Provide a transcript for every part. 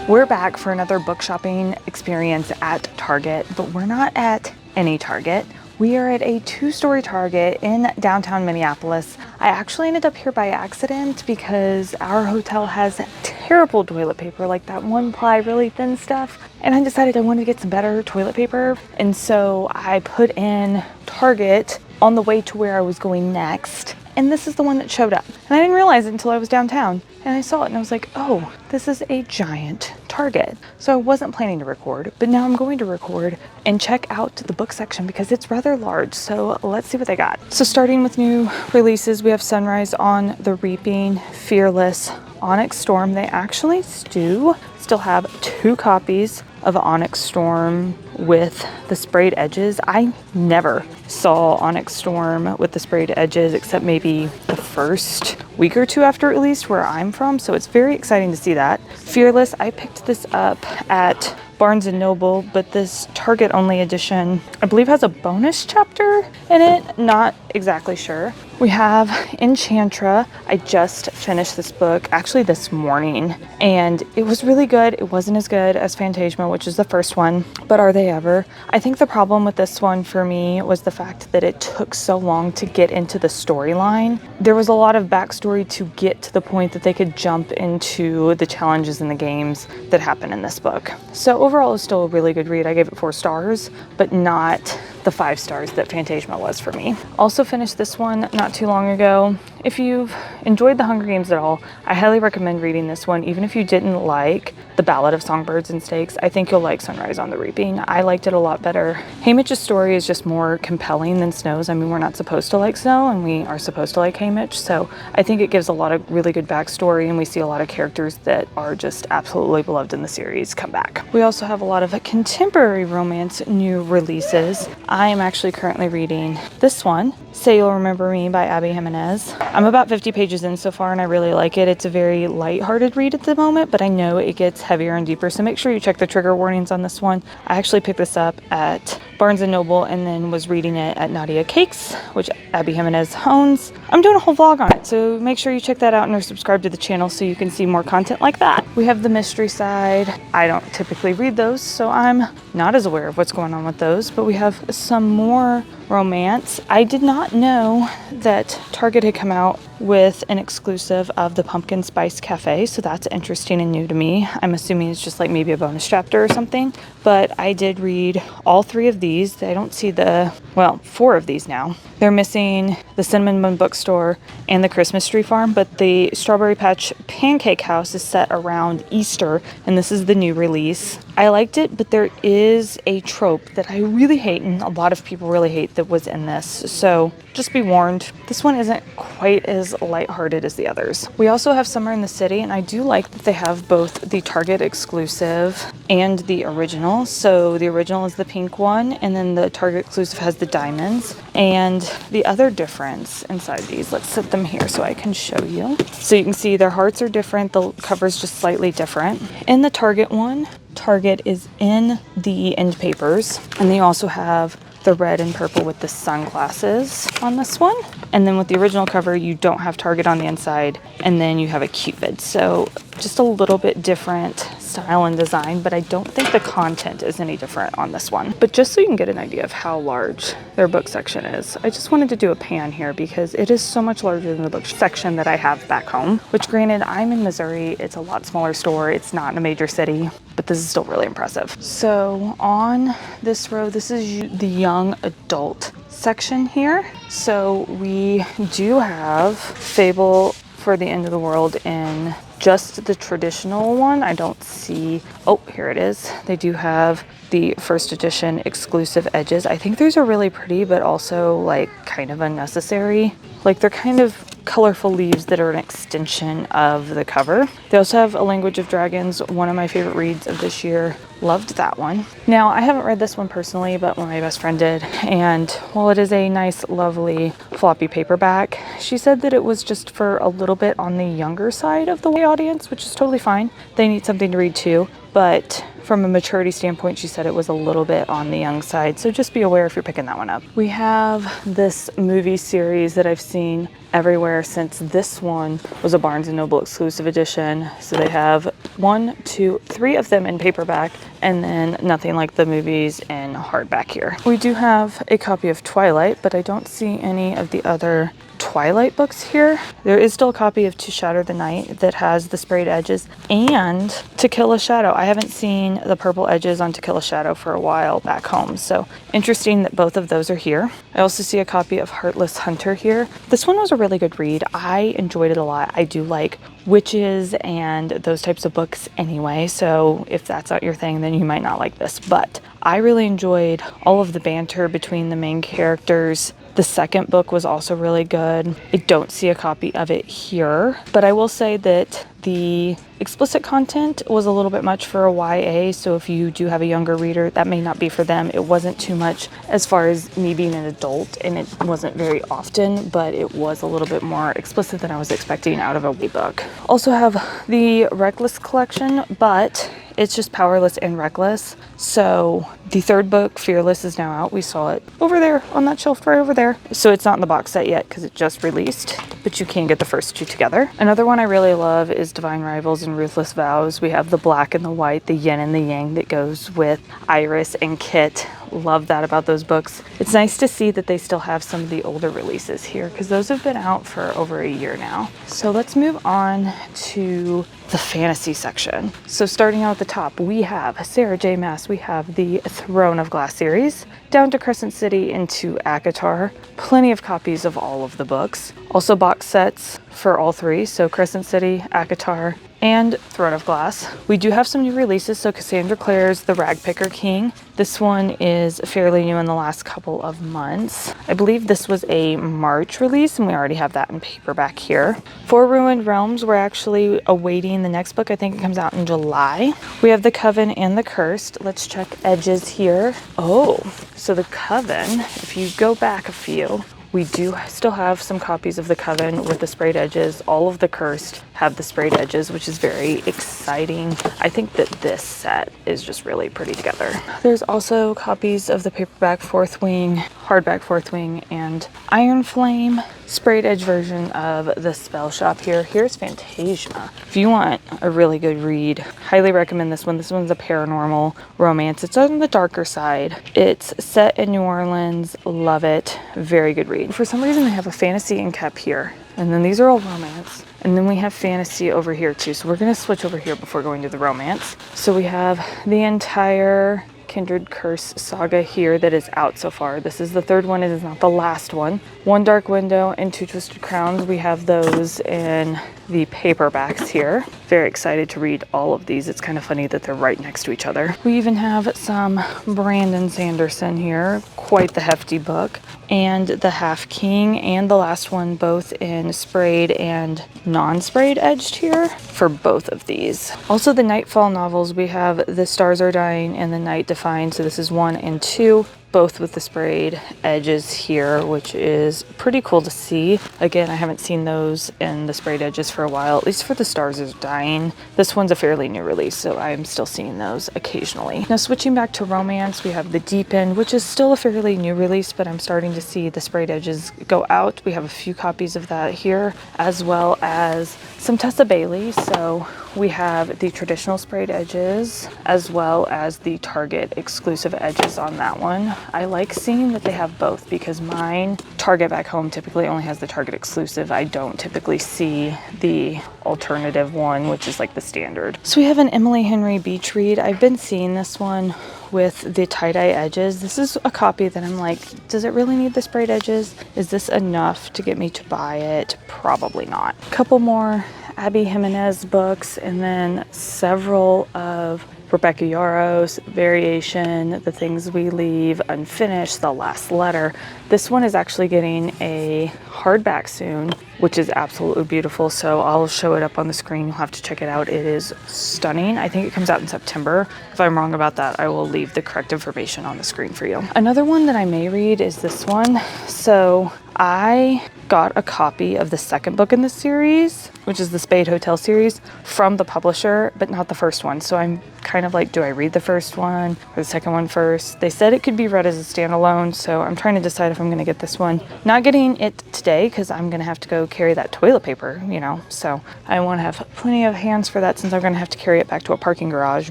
We're back for another book shopping experience at Target, but we're not at any Target. We are at a two-story Target in downtown Minneapolis. I actually ended up here by accident because our hotel has terrible toilet paper, like that one ply, really thin stuff. And I decided I wanted to get some better toilet paper. And so I put in Target on the way to where I was going next. And this is the one that showed up. And I didn't realize it until I was downtown. And I saw it and I was like, oh, this is a giant Target. So I wasn't planning to record, but now I'm going to record and check out the book section because it's rather large. So let's see what they got. So starting with new releases, we have Sunrise on the Reaping, Fearless, Onyx Storm. They actually still have 2 copies of Onyx Storm with the sprayed edges. I never saw Onyx Storm with the sprayed edges except maybe the first week or 2 after it released where I'm from, so it's very exciting to see that. Fearless, I picked this up at Barnes & Noble, but this Target only edition, I believe, has a bonus chapter in it. Not exactly sure. We have Enchantra. I just finished this book actually this morning and it was really good. It wasn't as good as Phantasma, which is the first one, but are they ever? I think the problem with this one for me was the fact that it took so long to get into the storyline. There was a lot of backstory to get to the point that they could jump into the challenges in the games that happen in this book. So overall, it's still a really good read. I gave it 4 stars, but not the 5 stars that Phantasma was for me. Also finished this one not too long ago. If you've enjoyed the Hunger Games at all, I highly recommend reading this one. Even if you didn't like The Ballad of Songbirds and Snakes, I think you'll like Sunrise on the Reaping. I liked it a lot better. Haymitch's story is just more compelling than Snow's. I mean, we're not supposed to like Snow and we are supposed to like Haymitch, so I think it gives a lot of really good backstory and we see a lot of characters that are just absolutely beloved in the series come back. We also have a lot of contemporary romance new releases. I am actually currently reading this one, Say You'll Remember Me by Ali Jimenez. I'm about 50 pages in so far and I really like it. It's a very light-hearted read at the moment, but I know it gets heavier and deeper, so make sure you check the trigger warnings on this one. I actually picked this up at Barnes & Noble and then was reading it at Nadia Cakes, which Ali Jimenez owns. I'm doing a whole vlog on it, so make sure you check that out and are subscribed to the channel so you can see more content like that. We have the mystery side. I don't typically read those, so I'm not as aware of what's going on with those, but we have some more romance. I did not know that Target had come out with an exclusive of the Pumpkin Spice Cafe, so that's interesting and new to me. I'm assuming it's just like maybe a bonus chapter or something, but I did read all 3 of these. I don't see 4 of these now. They're missing the Cinnamon Bun Bookstore and the Christmas Tree Farm, but the Strawberry Patch Pancake House is set around Easter, and this is the new release. I liked it, but there is a trope that I really hate, and a lot of people really hate, that was in this. So just be warned, this one isn't quite as lighthearted as the others. We also have Summer in the City, and I do like that they have both the Target exclusive and the original. So the original is the pink one, and then the Target exclusive has the diamonds. And the other difference inside these, let's set them here so I can show you. So you can see their hearts are different, the cover's just slightly different. In the Target one, Target is in the end papers, and they also have the red and purple with the sunglasses on this one. And then with the original cover, you don't have Target on the inside, and then you have a Cupid. So just a little bit different style and design, but I don't think the content is any different on this one. But just so you can get an idea of how large their book section is, I just wanted to do a pan here because it is so much larger than the book section that I have back home, which granted, I'm in Missouri. It's a lot smaller store. It's not in a major city, but this is still really impressive. So on this row, this is the young adult section here. So we do have Fable for the End of the World in just the traditional one. I don't see, oh, here it is. They do have the first edition exclusive edges. I think these are really pretty, but also like kind of unnecessary. Like they're kind of colorful leaves that are an extension of the cover. They also have A Language of Dragons, one of my favorite reads of this year. Loved that one. Now, I haven't read this one personally, but my best friend did. And while it is a nice, lovely floppy paperback, she said that it was just for a little bit on the younger side of the audience, which is totally fine. They need something to read too. But from a maturity standpoint, she said it was a little bit on the young side. So just be aware if you're picking that one up. We have this movie series that I've seen everywhere since this one was a Barnes & Noble exclusive edition. So they have 1, 2, 3 of them in paperback, and then Nothing Like the Movies in hardback here. We do have a copy of Twilight, but I don't see any of the other Twilight books here. There is still a copy of To Shatter the Night that has the sprayed edges, and To Kill a Shadow. I haven't seen the purple edges on To Kill a Shadow for a while back home, so interesting that both of those are here. I also see a copy of Heartless Hunter here. This one was a really good read. I enjoyed it a lot. I do like witches and those types of books anyway, so if that's not your thing, then you might not like this, but I really enjoyed all of the banter between the main characters. The second book was also really good. I don't see a copy of it here, but I will say that the explicit content was a little bit much for a YA, so if you do have a younger reader, that may not be for them. It wasn't too much as far as me being an adult, and it wasn't very often, but it was a little bit more explicit than I was expecting out of a YA book. Also have the Reckless collection, but it's just Powerless and Reckless. So the third book, Fearless, is now out. We saw it over there on that shelf right over there. So it's not in the box set yet because it just released, but you can get the first two together. Another one I really love is Divine Rivals and Ruthless Vows. We have the black and the white, the yin and the yang that goes with Iris and Kit. Love that about those books. It's nice to see that they still have some of the older releases here because those have been out for over a year now. So let's move on to the fantasy section. So starting out at the top, we have Sarah J. Maas. We have the Throne of Glass series, down to Crescent City into ACOTAR. Plenty of copies of all of the books. Also box sets for all three, so Crescent City, ACOTAR, and Throne of Glass. We do have some new releases, so Cassandra Clare's The Ragpicker King. This one is fairly new in the last couple of months. I believe this was a March release, and we already have that in paperback here. For Ruined Realms, we're actually awaiting the next book. I think it comes out in July. We have The Coven and The Cursed. Let's check edges here. Oh, so The Coven, if you go back a few, we do still have some copies of The Coven with the sprayed edges. All of The Cursed have the sprayed edges, which is very exciting. I think that this set is just really pretty together. There's also copies of the paperback Fourth Wing, hardback Fourth Wing, and Iron Flame sprayed edge version of The Spell Shop here. Here's Phantasma. If you want a really good read, highly recommend this one. This one's a paranormal romance. It's on the darker side. It's set in New Orleans. Love it. Very good read. For some reason, they have a fantasy and cap here. And then these are all romance. And then we have fantasy over here too. So we're going to switch over here before going to the romance. So we have the entire Kindred Curse saga here that is out so far. This is the third one. It is not the last one. One Dark Window and Two Twisted Crowns. We have those in the paperbacks here. Very excited to read all of these. It's kind of funny that they're right next to each other. We even have some Brandon Sanderson here. Quite the hefty book. And The Half King and the last one, both in sprayed and non-sprayed edged here for both of these. Also the Nightfall novels, we have The Stars Are Dying and The Night Defined. So this is 1 and 2. Both with the sprayed edges here, which is pretty cool to see. Again, I haven't seen those in the sprayed edges for a while, at least for The Stars Is Dying. This one's a fairly new release, so I'm still seeing those occasionally. Now switching back to romance, we have The Deep End, which is still a fairly new release, but I'm starting to see the sprayed edges go out. We have a few copies of that here, as well as some Tessa Bailey. So we have the traditional sprayed edges as well as the Target exclusive edges on that one. I like seeing that they have both because mine, Target back home, typically only has the Target exclusive. I don't typically see the alternative one, which is like the standard. So we have an Emily Henry Beach read. I've been seeing this one with the tie-dye edges. This is a copy that I'm like, does it really need the sprayed edges? Is this enough to get me to buy it? Probably not. A couple more Abby Jimenez books, and then several of Rebecca Yarros, Variation, The Things We Leave Unfinished, The Last Letter. This one is actually getting a hardback soon, which is absolutely beautiful. So I'll show it up on the screen. You'll have to check it out. It is stunning. I think it comes out in September. If I'm wrong about that, I will leave the correct information on the screen for you. Another one that I may read is this one. So I got a copy of the second book in the series, which is the Spade Hotel series, from the publisher, but not the first one. So I'm kind of like, do I read the first one or the second one first? They said it could be read as a standalone, so I'm trying to decide if I'm going to get this one. Not getting it today because I'm going to have to go carry that toilet paper, you know, so I want to have plenty of hands for that since I'm going to have to carry it back to a parking garage,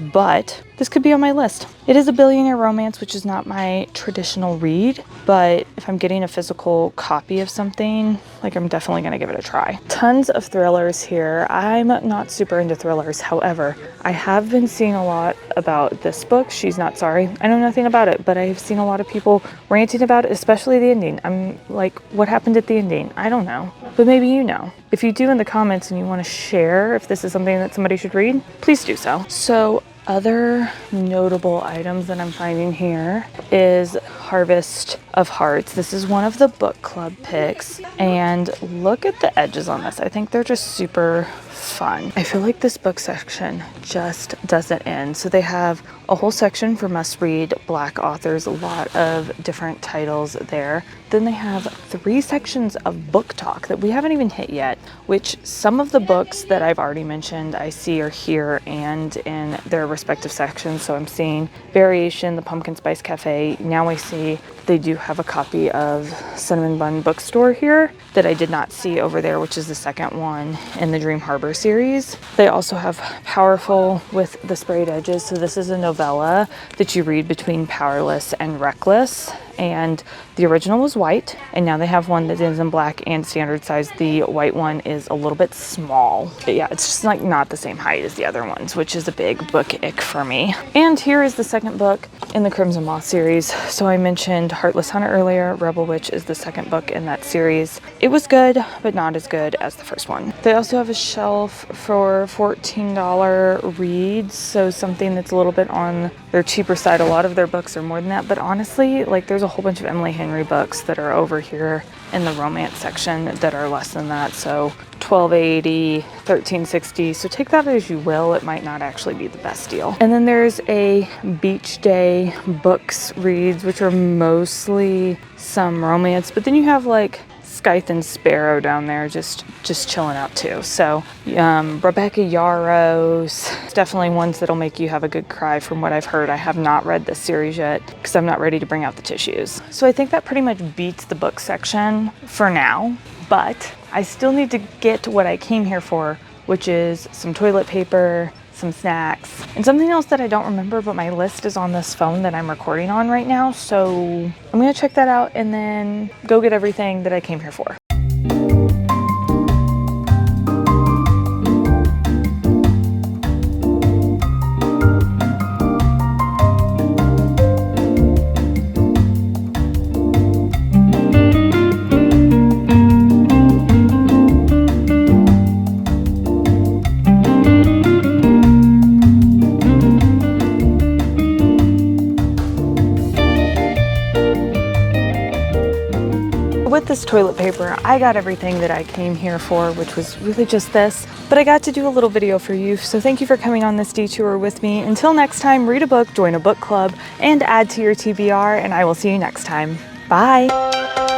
but this could be on my list. It is a billionaire romance, which is not my traditional read, but if I'm getting a physical copy of something, like, I'm definitely going to give it a try. Tons of thrillers here. I'm not super into thrillers. However, I have been seeing a lot about this book, She's Not Sorry. I know nothing about it, but I've seen a lot of people ranting about it, especially the ending. I'm like, what happened at the ending? I don't know, but maybe you know. If you do in the comments and you want to share if this is something that somebody should read, please do so. So other notable items that I'm finding here is Harvest of Hearts. This is one of the book club picks, and look at the edges on this. I think they're just super fun. I feel like this book section just doesn't end. So they have a whole section for must read Black authors, a lot of different titles there. Then they have 3 sections of BookTok that we haven't even hit yet, which some of the books that I've already mentioned I see are here and in their respective sections. So I'm seeing Variation, the Pumpkin Spice Cafe. Now I see they do have a copy of Cinnamon Bun Bookstore here that I did not see over there, which is the second one in the Dream Harbor series. They also have Powerful with the sprayed edges. So this is a novella that you read between Powerless and Reckless. And the original was white, and now they have one that is in black and standard size. The white one is a little bit small. But yeah, it's just like not the same height as the other ones, which is a big book ick for me. And here is the second book in the Crimson Moth series. So I mentioned Heartless Hunter earlier. Rebel Witch is the second book in that series. It was good, but not as good as the first one. They also have a shelf for $14 reads, so something that's a little bit on their cheaper side. A lot of their books are more than that, but honestly, like, there's a whole bunch of Emily Henry books that are over here in the romance section that are less than that. So $12.80, $13.60. So take that as you will. It might not actually be the best deal. And then there's a Beach Day books reads, which are mostly some romance, but then you have like Scythe and Sparrow down there just chilling out too. So Rebecca Yarros, definitely ones that'll make you have a good cry from what I've heard. I have not read this series yet because I'm not ready to bring out the tissues. So I think that pretty much beats the book section for now, but I still need to get what I came here for, which is some toilet paper, some snacks, and something else that I don't remember, but my list is on this phone that I'm recording on right now. So I'm gonna check that out and then go get everything that I came here for. With this toilet paper, I got everything that I came here for, which was really just this, but I got to do a little video for you, so thank you for coming on this detour with me. Until next time, read a book, join a book club, and add to your TBR, and I will see you next time. Bye!